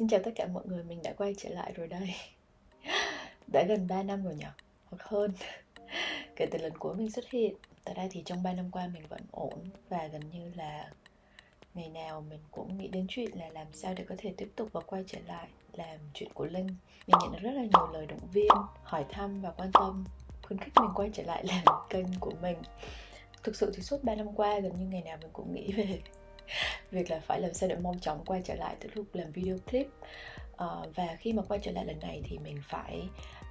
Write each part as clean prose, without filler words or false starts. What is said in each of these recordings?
Xin chào tất cả mọi người, mình đã quay trở lại rồi đây. Đã gần 3 năm rồi nhỉ? Hoặc hơn. Kể từ lần cuối mình xuất hiện. Tại đây thì trong 3 năm qua mình vẫn ổn. Và gần như là ngày nào mình cũng nghĩ đến chuyện là làm sao để có thể tiếp tục và quay trở lại làm chuyện của Linh. Mình nhận được rất là nhiều lời động viên, hỏi thăm và quan tâm, khuyến khích mình quay trở lại làm kênh của mình. Thực sự thì suốt 3 năm qua gần như ngày nào mình cũng nghĩ về việc là phải làm sao để mau chóng quay trở lại từ lúc làm video clip. Và khi mà quay trở lại lần này thì mình phải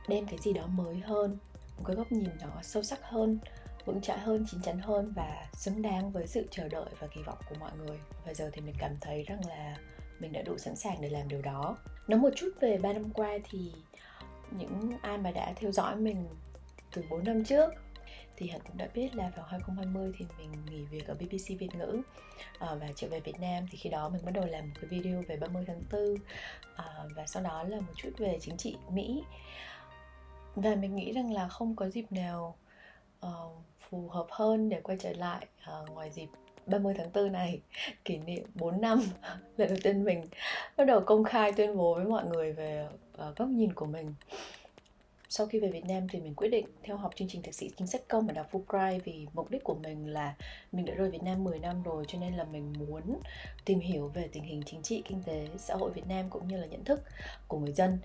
đem cái gì đó mới hơn, một cái góc nhìn nó sâu sắc hơn, vững chãi hơn, chín chắn hơn và xứng đáng với sự chờ đợi và kỳ vọng của mọi người. Và giờ thì mình cảm thấy rằng là mình đã đủ sẵn sàng để làm điều đó. Nói một chút về 3 năm qua thì những ai mà đã theo dõi mình từ 4 năm trước thì hẳn cũng đã biết là vào 2020 thì mình nghỉ việc ở BBC Việt ngữ và trở về Việt Nam. Thì khi đó mình bắt đầu làm một cái video về 30 tháng 4 và sau đó là một chút về chính trị Mỹ. Và mình nghĩ rằng là không có dịp nào phù hợp hơn để quay trở lại ngoài dịp 30 tháng 4 này, kỷ niệm 4 năm lần đầu tiên mình bắt đầu công khai tuyên bố với mọi người về góc nhìn của mình. Sau khi về Việt Nam thì mình quyết định theo học chương trình thạc sĩ chính sách công ở Đại học Fulbright vì mục đích của mình là mình đã rời Việt Nam 10 năm rồi, cho nên là mình muốn tìm hiểu về tình hình chính trị, kinh tế, xã hội Việt Nam cũng như là nhận thức của người dân.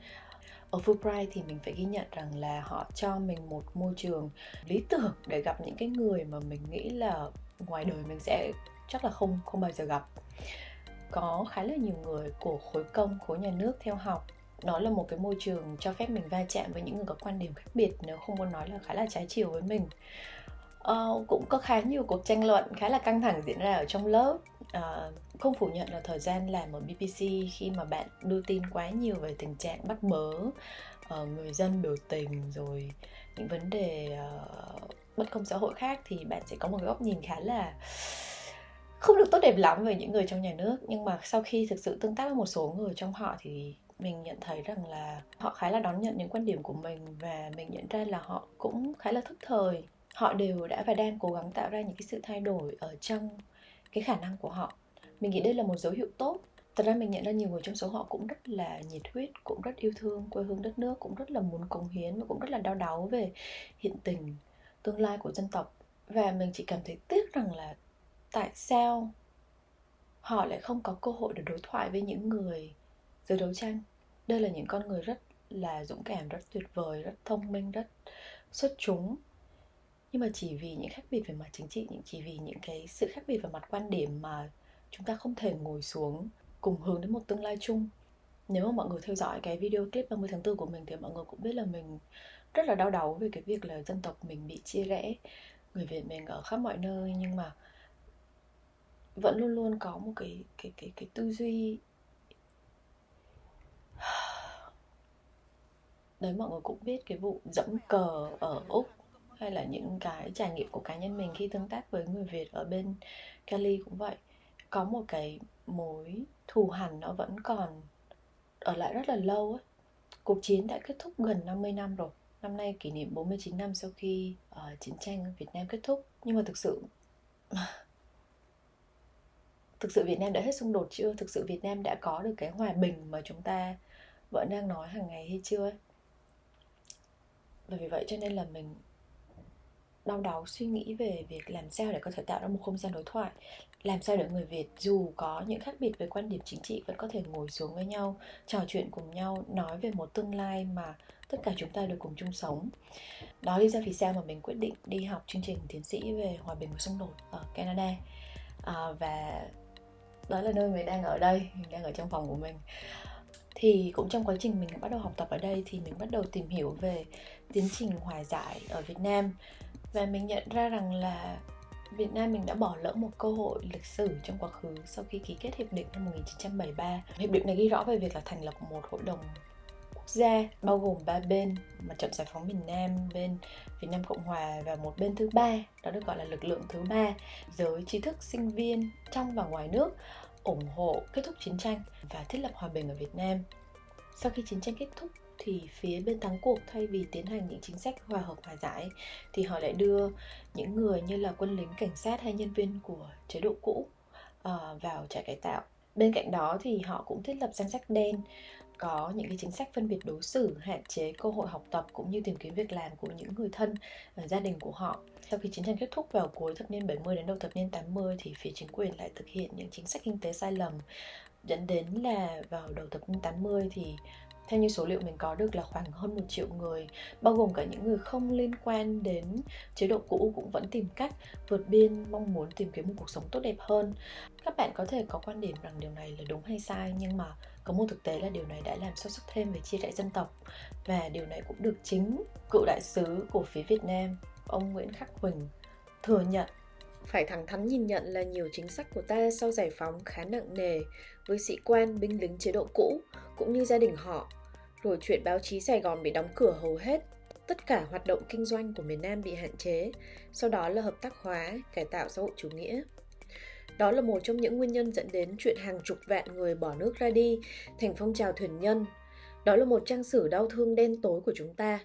Ở Fulbright thì mình phải ghi nhận rằng là họ cho mình một môi trường lý tưởng để gặp những cái người mà mình nghĩ là ngoài đời mình sẽ chắc là không bao giờ gặp. Có khá là nhiều người của khối công, khối nhà nước theo học. Nó là một cái môi trường cho phép mình va chạm với những người có quan điểm khác biệt, nếu không muốn nói là khá là trái chiều với mình. Cũng có khá nhiều cuộc tranh luận khá là căng thẳng diễn ra ở trong lớp. Không phủ nhận là thời gian làm ở BBC, khi mà bạn đưa tin quá nhiều về tình trạng bắt bớ, người dân biểu tình, rồi những vấn đề bất công xã hội khác, thì bạn sẽ có một cái góc nhìn khá là không được tốt đẹp lắm về những người trong nhà nước. Nhưng mà sau khi thực sự tương tác với một số người trong họ thì mình nhận thấy rằng là họ khá là đón nhận những quan điểm của mình, và mình nhận ra là họ cũng khá là thức thời. Họ đều đã và đang cố gắng tạo ra những cái sự thay đổi ở trong cái khả năng của họ. Mình nghĩ đây là một dấu hiệu tốt. Thật ra mình nhận ra nhiều người trong số họ cũng rất là nhiệt huyết, cũng rất yêu thương quê hương đất nước, cũng rất là muốn cống hiến và cũng rất là đau đáu về hiện tình, tương lai của dân tộc. Và mình chỉ cảm thấy tiếc rằng là tại sao họ lại không có cơ hội để đối thoại với những người giới đấu tranh. Đây là những con người rất là dũng cảm, rất tuyệt vời, rất thông minh, rất xuất chúng. Nhưng mà chỉ vì những khác biệt về mặt chính trị, chỉ vì những cái sự khác biệt về mặt quan điểm mà chúng ta không thể ngồi xuống cùng hướng đến một tương lai chung. Nếu mà mọi người theo dõi cái video clip 30 tháng 4 của mình thì mọi người cũng biết là mình rất là đau đáu về cái việc là dân tộc mình bị chia rẽ, người Việt mình ở khắp mọi nơi, nhưng mà vẫn luôn luôn có một cái tư duy. Đấy, mọi người cũng biết cái vụ dẫm cờ ở Úc, hay là những cái trải nghiệm của cá nhân mình khi tương tác với người Việt ở bên Cali cũng vậy. Có một cái mối thù hằn nó vẫn còn ở lại rất là lâu ấy. Cuộc chiến đã kết thúc gần 50 năm rồi. Năm nay kỷ niệm 49 năm sau khi chiến tranh Việt Nam kết thúc. Nhưng mà thực sự Việt Nam đã hết xung đột chưa? Thực sự Việt Nam đã có được cái hòa bình mà chúng ta vẫn đang nói hàng ngày hay chưa ấy? Và vì vậy cho nên là mình đau đáu suy nghĩ về việc làm sao để có thể tạo ra một không gian đối thoại, làm sao để người Việt dù có những khác biệt về quan điểm chính trị vẫn có thể ngồi xuống với nhau, trò chuyện cùng nhau, nói về một tương lai mà tất cả chúng ta đều cùng chung sống. Đó lý do vì sao mà mình quyết định đi học chương trình tiến sĩ về hòa bình và xung đột ở Canada. Và đó là nơi mình đang ở đây, mình đang ở trong phòng của mình. Thì cũng trong quá trình mình bắt đầu học tập ở đây thì mình bắt đầu tìm hiểu về tiến trình hòa giải ở Việt Nam. Và mình nhận ra rằng là Việt Nam mình đã bỏ lỡ một cơ hội lịch sử trong quá khứ sau khi ký kết hiệp định năm 1973. Hiệp định này ghi rõ về việc là thành lập một hội đồng quốc gia bao gồm 3 bên: Mặt trận Giải phóng miền Nam, bên Việt Nam Cộng Hòa và một bên thứ ba, đó được gọi là lực lượng thứ ba, giới trí thức, sinh viên trong và ngoài nước ủng hộ kết thúc chiến tranh và thiết lập hòa bình ở Việt Nam. Sau khi chiến tranh kết thúc thì phía bên thắng cuộc, thay vì tiến hành những chính sách hòa hợp hòa giải, thì họ lại đưa những người như là quân lính, cảnh sát hay nhân viên của chế độ cũ vào trại cải tạo. Bên cạnh đó thì họ cũng thiết lập danh sách đen, có những cái chính sách phân biệt đối xử, hạn chế cơ hội học tập cũng như tìm kiếm việc làm của những người thân và gia đình của họ. Sau khi chiến tranh kết thúc vào cuối thập niên 70 đến đầu thập niên 80 thì phía chính quyền lại thực hiện những chính sách kinh tế sai lầm, dẫn đến là vào đầu thập niên 80 thì theo như số liệu mình có được là khoảng hơn 1 triệu người, bao gồm cả những người không liên quan đến chế độ cũ cũng vẫn tìm cách vượt biên mong muốn tìm kiếm một cuộc sống tốt đẹp hơn. Các bạn có thể có quan điểm rằng điều này là đúng hay sai, nhưng mà có một thực tế là điều này đã làm sâu sắc thêm về chia rẽ dân tộc, và điều này cũng được chính cựu đại sứ của phía Việt Nam, ông Nguyễn Khắc Huỳnh, thừa nhận. Phải thẳng thắn nhìn nhận là nhiều chính sách của ta sau giải phóng khá nặng nề với sĩ quan, binh lính chế độ cũ cũng như gia đình họ. Rồi chuyện báo chí Sài Gòn bị đóng cửa hầu hết, tất cả hoạt động kinh doanh của miền Nam bị hạn chế, sau đó là hợp tác hóa, cải tạo xã hội chủ nghĩa. Đó là một trong những nguyên nhân dẫn đến chuyện hàng chục vạn người bỏ nước ra đi thành phong trào thuyền nhân. Đó là một trang sử đau thương đen tối của chúng ta.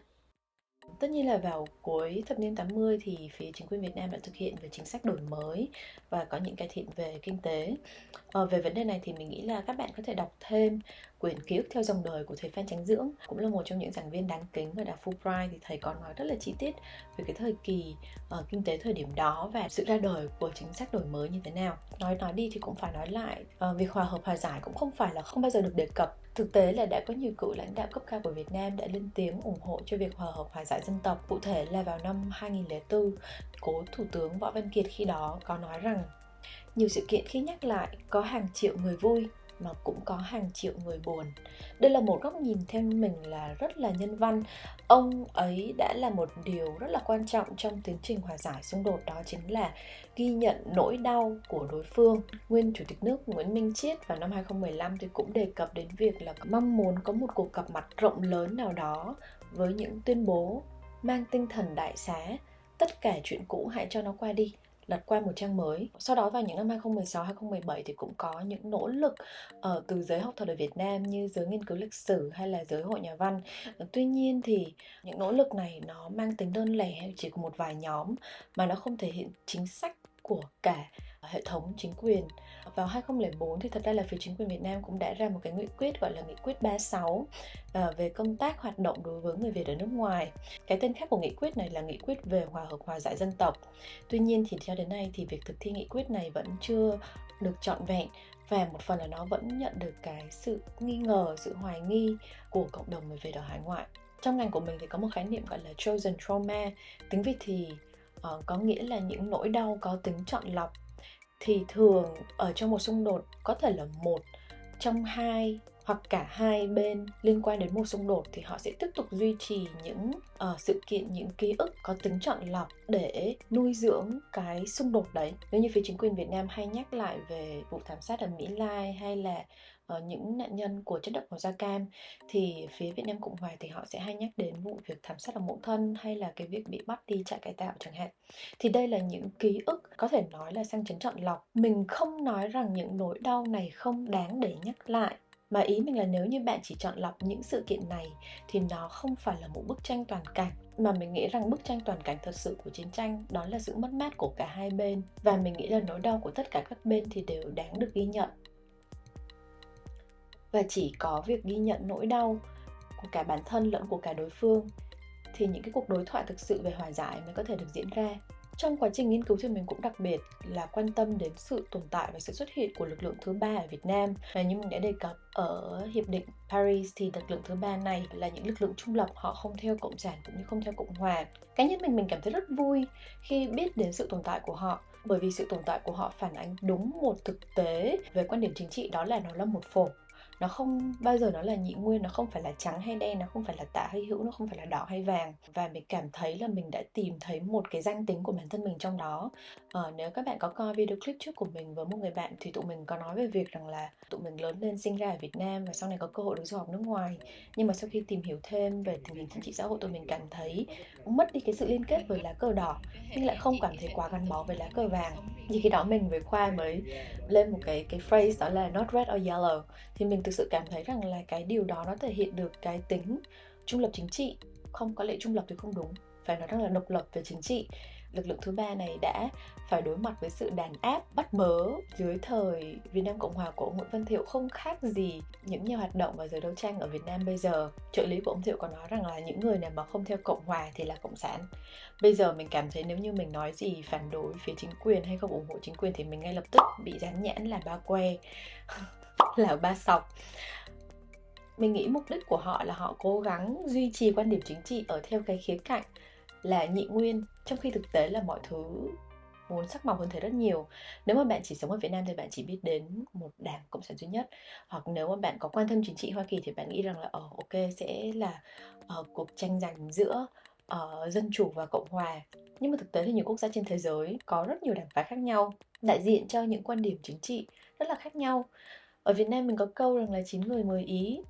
Tất nhiên là vào cuối thập niên 80 thì phía chính quyền Việt Nam đã thực hiện về chính sách đổi mới và có những cải thiện về kinh tế. Về vấn đề này thì mình nghĩ là các bạn có thể đọc thêm quyển Ký ức theo dòng đời của thầy Phan Chánh Dưỡng, cũng là một trong những giảng viên đáng kính ở Đại học Fulbright, thì thầy có nói rất là chi tiết về cái thời kỳ kinh tế thời điểm đó và sự ra đời của chính sách đổi mới như thế nào. Nói đi thì cũng phải nói lại, việc hòa hợp hòa giải cũng không phải là không bao giờ được đề cập. Thực tế là đã có nhiều cựu lãnh đạo cấp cao của Việt Nam đã lên tiếng ủng hộ cho việc hòa hợp hòa giải dân tộc. Cụ thể là vào năm 2004, cố Thủ tướng Võ Văn Kiệt khi đó có nói rằng nhiều sự kiện khi nhắc lại có hàng triệu người vui mà cũng có hàng triệu người buồn. Đây là một góc nhìn theo mình là rất là nhân văn. Ông ấy đã làm một điều rất là quan trọng trong tiến trình hòa giải xung đột, đó chính là ghi nhận nỗi đau của đối phương. Nguyên Chủ tịch nước Nguyễn Minh Chiết vào năm 2015 thì cũng đề cập đến việc là mong muốn có một cuộc gặp mặt rộng lớn nào đó với những tuyên bố mang tinh thần đại xá, tất cả chuyện cũ hãy cho nó qua đi, lật qua một trang mới. Sau đó vào những năm 2016, 2017 thì cũng có những nỗ lực từ giới học thuật ở Việt Nam như giới nghiên cứu lịch sử hay là giới hội nhà văn. Tuy nhiên thì những nỗ lực này nó mang tính đơn lẻ hay chỉ của một vài nhóm mà nó không thể hiện chính sách của cả hệ thống chính quyền. Vào 2004 thì thật ra là phía chính quyền Việt Nam cũng đã ra một cái nghị quyết gọi là nghị quyết 36 về công tác hoạt động đối với người Việt ở nước ngoài. Cái tên khác của nghị quyết này là nghị quyết về hòa hợp hòa giải dân tộc. Tuy nhiên thì cho đến nay thì việc thực thi nghị quyết này vẫn chưa được trọn vẹn, và một phần là nó vẫn nhận được cái sự nghi ngờ, sự hoài nghi của cộng đồng người Việt ở hải ngoại. Trong ngành của mình thì có một khái niệm gọi là chosen trauma, tiếng Việt thì có nghĩa là những nỗi đau có tính chọn lọc. Thì thường ở trong một xung đột có thể là một trong hai hoặc cả hai bên liên quan đến một xung đột thì họ sẽ tiếp tục duy trì những sự kiện, những ký ức có tính chọn lọc để nuôi dưỡng cái xung đột đấy. Nếu như phía chính quyền Việt Nam hay nhắc lại về vụ thảm sát ở Mỹ Lai hay là những nạn nhân của chất độc màu da cam, thì phía Việt Nam Cộng Hòa thì họ sẽ hay nhắc đến vụ việc thảm sát ở Mậu Thân hay là cái việc bị bắt đi trại cải tạo chẳng hạn. Thì đây là những ký ức có thể nói là sang chấn chọn lọc. Mình không nói rằng những nỗi đau này không đáng để nhắc lại, mà ý mình là nếu như bạn chỉ chọn lọc những sự kiện này thì nó không phải là một bức tranh toàn cảnh. Mà mình nghĩ rằng bức tranh toàn cảnh thật sự của chiến tranh đó là sự mất mát của cả hai bên. Và mình nghĩ là nỗi đau của tất cả các bên thì đều đáng được ghi nhận. Và chỉ có việc ghi nhận nỗi đau của cả bản thân lẫn của cả đối phương thì những cái cuộc đối thoại thực sự về hòa giải mới có thể được diễn ra. Trong quá trình nghiên cứu thì mình cũng đặc biệt là quan tâm đến sự tồn tại và sự xuất hiện của lực lượng thứ ba ở Việt Nam. Và như mình đã đề cập ở Hiệp định Paris thì lực lượng thứ ba này là những lực lượng trung lập, họ không theo Cộng sản cũng như không theo Cộng hòa. Cá nhân mình cảm thấy rất vui khi biết đến sự tồn tại của họ, bởi vì sự tồn tại của họ phản ánh đúng một thực tế về quan điểm chính trị, đó là nó là một phổ. Nó không bao giờ nó là nhị nguyên, nó không phải là trắng hay đen, nó không phải là tả hay hữu, nó không phải là đỏ hay vàng. Và mình cảm thấy là mình đã tìm thấy một cái danh tính của bản thân mình trong đó. Nếu các bạn có coi video clip trước của mình với một người bạn thì tụi mình có nói về việc rằng là tụi mình lớn lên sinh ra ở Việt Nam và sau này có cơ hội được du học nước ngoài. Nhưng mà sau khi tìm hiểu thêm về tình hình chính trị xã hội, tụi mình cảm thấy mất đi cái sự liên kết với lá cờ đỏ nhưng lại không cảm thấy quá gắn bó với lá cờ vàng. Thì khi đó mình với Khoa mới lên một cái phrase đó là not red or yellow. Thì mình thực sự cảm thấy rằng là cái điều đó nó thể hiện được cái tính trung lập chính trị. Không có lẽ trung lập thì không đúng, phải nói rằng là độc lập về chính trị. lực lượng thứ ba này đã phải đối mặt với sự đàn áp bắt bớ dưới thời Việt Nam Cộng Hòa của ông Nguyễn Văn Thiệu, không khác gì những nhà hoạt động và giới đấu tranh ở Việt Nam bây giờ. Trợ lý của ông Thiệu có nói rằng là những người nào mà không theo Cộng Hòa thì là Cộng sản. Bây giờ mình cảm thấy nếu như mình nói gì phản đối phía chính quyền hay không ủng hộ chính quyền thì mình ngay lập tức bị dán nhãn là ba que, là ba sọc. Mình nghĩ mục đích của họ là họ cố gắng duy trì quan điểm chính trị ở theo cái khía cạnh là nhị nguyên, trong khi thực tế là mọi thứ muốn sắc màu hơn thế rất nhiều. Nếu mà bạn chỉ sống ở Việt Nam thì bạn chỉ biết đến một đảng cộng sản duy nhất, hoặc nếu mà bạn có quan tâm chính trị Hoa Kỳ thì bạn nghĩ rằng là ok sẽ là cuộc tranh giành giữa dân chủ và cộng hòa. Nhưng mà thực tế thì nhiều quốc gia trên thế giới có rất nhiều đảng phái khác nhau, đại diện cho những quan điểm chính trị rất là khác nhau. Ở Việt Nam mình có câu rằng là 9 người 10 ý,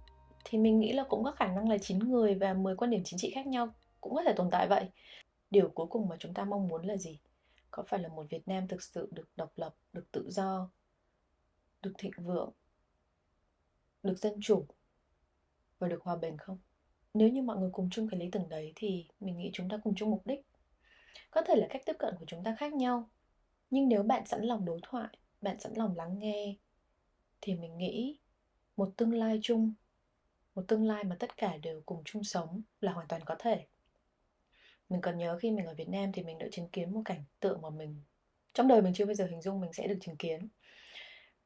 thì mình nghĩ là cũng có khả năng là 9 người và 10 quan điểm chính trị khác nhau cũng có thể tồn tại vậy. Điều cuối cùng mà chúng ta mong muốn là gì? Có phải là một Việt Nam thực sự được độc lập, được tự do, được thịnh vượng, được dân chủ và được hòa bình không? Nếu như mọi người cùng chung cái lý tưởng đấy thì mình nghĩ chúng ta cùng chung mục đích. Có thể là cách tiếp cận của chúng ta khác nhau, nhưng nếu bạn sẵn lòng đối thoại, bạn sẵn lòng lắng nghe, thì mình nghĩ một tương lai chung, một tương lai mà tất cả đều cùng chung sống là hoàn toàn có thể. Mình còn nhớ khi mình ở Việt Nam thì mình đã chứng kiến một cảnh tượng mà mình trong đời mình chưa bao giờ hình dung mình sẽ được chứng kiến.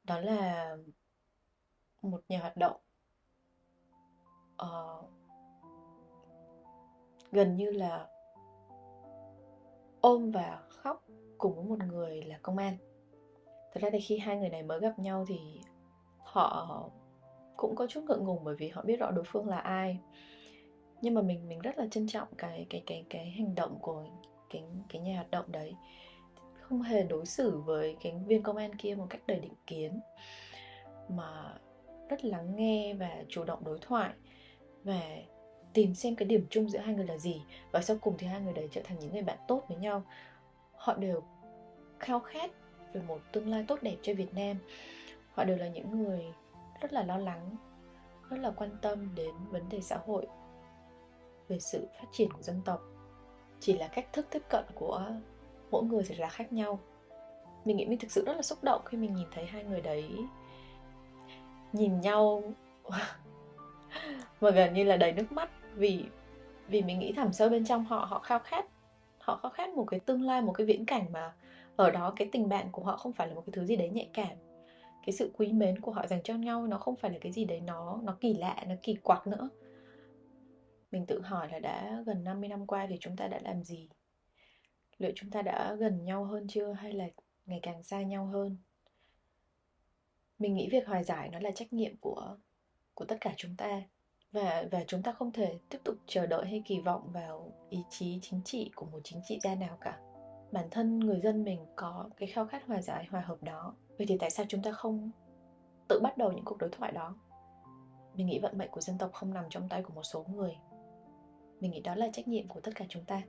Đó là một nhà hoạt động ờ, gần như là ôm và khóc cùng với một người là công an. Thật ra thì khi hai người này mới gặp nhau thì họ cũng có chút ngượng ngùng bởi vì họ biết rõ đối phương là ai. Nhưng mà mình rất là trân trọng cái hành động của cái nhà hoạt động đấy, không hề đối xử với cái viên công an kia một cách đầy định kiến, mà rất lắng nghe và chủ động đối thoại và tìm xem cái điểm chung giữa hai người là gì. Và sau cùng thì hai người đấy trở thành những người bạn tốt với nhau. Họ đều khao khát về một tương lai tốt đẹp cho Việt Nam. Họ đều là những người rất là lo lắng, rất là quan tâm đến vấn đề xã hội, về sự phát triển của dân tộc. Chỉ là cách thức tiếp cận của mỗi người sẽ là khác nhau. Mình nghĩ mình thực sự rất là xúc động khi mình nhìn thấy hai người đấy nhìn nhau và gần như là đầy nước mắt, vì mình nghĩ thẳm sâu bên trong họ họ khao khát một cái tương lai, một cái viễn cảnh mà ở đó cái tình bạn của họ không phải là một cái thứ gì đấy nhạy cảm. Cái sự quý mến của họ dành cho nhau nó không phải là cái gì đấy nó kỳ lạ, nó kỳ quặc nữa. Mình tự hỏi là đã gần 50 năm qua thì chúng ta đã làm gì? Liệu chúng ta đã gần nhau hơn chưa, hay là ngày càng xa nhau hơn? Mình nghĩ việc hòa giải nó là trách nhiệm của tất cả chúng ta. Và chúng ta không thể tiếp tục chờ đợi hay kỳ vọng vào ý chí chính trị của một chính trị gia nào cả. Bản thân người dân mình có cái khao khát hòa giải, hòa hợp đó. Vậy thì tại sao chúng ta không tự bắt đầu những cuộc đối thoại đó? Mình nghĩ vận mệnh của dân tộc không nằm trong tay của một số người. Mình nghĩ đó là trách nhiệm của tất cả chúng ta.